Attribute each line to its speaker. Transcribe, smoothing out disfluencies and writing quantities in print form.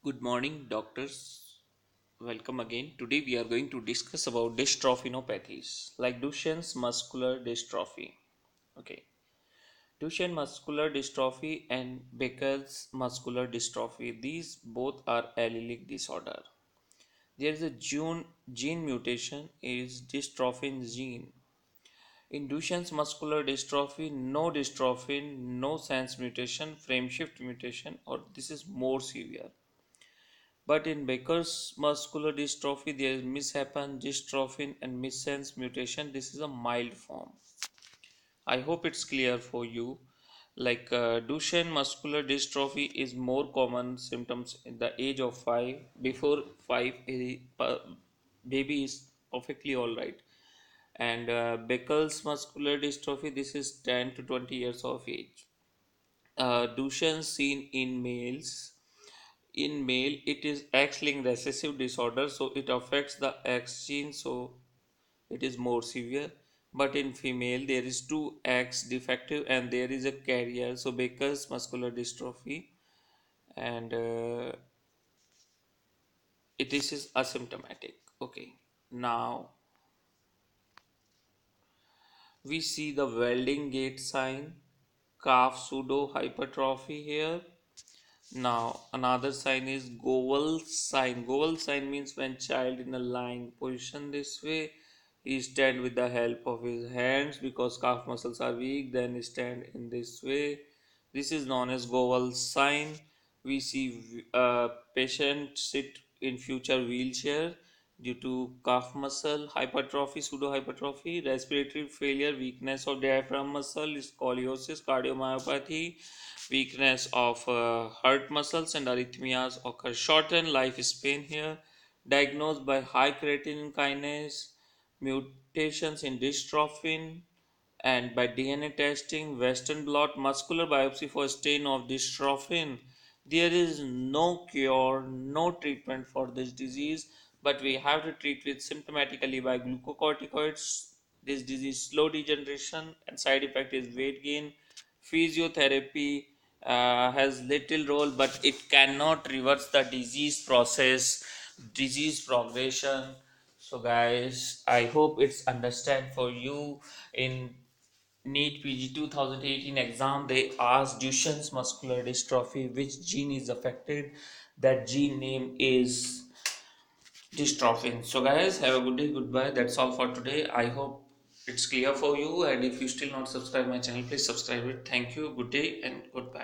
Speaker 1: Good morning, doctors. Welcome again. Today we are going to discuss about dystrophinopathies like Duchenne's muscular dystrophy. Okay, Duchenne muscular dystrophy and Becker's muscular dystrophy. These both are allelic disorder. There is a gene mutation is dystrophin gene. In Duchenne's muscular dystrophy, no dystrophin, no sense mutation, frame shift mutation, or this is more severe. But in Becker's muscular dystrophy, there is mishappen, dystrophin, and missense mutation. This is a mild form. I hope it's clear for you. Duchenne muscular dystrophy is more common symptoms in the age of 5. Before 5, baby is perfectly all right. And Becker's muscular dystrophy, this is 10 to 20 years of age. Duchenne seen in males. In male, it is X-linked recessive disorder, so it affects the X gene, so it is more severe. But in female, there is two X defective and there is a carrier, so Baker's muscular dystrophy, and it is asymptomatic. Okay, now we see the welding gait sign, calf pseudo hypertrophy here. Now another sign is Goval sign. Goval sign means when child in a lying position this way, he stand with the help of his hands because calf muscles are weak. Then he stand in this way. This is known as Goval sign. We see patient sit in future wheelchair due to calf muscle hypertrophy, pseudo hypertrophy, respiratory failure, weakness of diaphragm muscle, scoliosis, cardiomyopathy, weakness of heart muscles, and arrhythmias occur. Shortened lifespan here, diagnosed by high creatine kinase, mutations in dystrophin, and by DNA testing, Western blot, muscular biopsy for stain of dystrophin. There is no cure, no treatment for this disease, but we have to treat it symptomatically by glucocorticoids. This disease slow degeneration and side effect is weight gain. Physiotherapy has little role, but it cannot reverse the disease process, disease progression. So guys, I hope it's understand for you. In NEET PG 2018 exam, they asked Duchenne's muscular dystrophy, which gene is affected. That gene name is dystrophin. So guys, have a good day. Goodbye. That's all for today. I hope it's clear for you. And if you still not subscribe my channel, please subscribe it. Thank you. Good day and goodbye.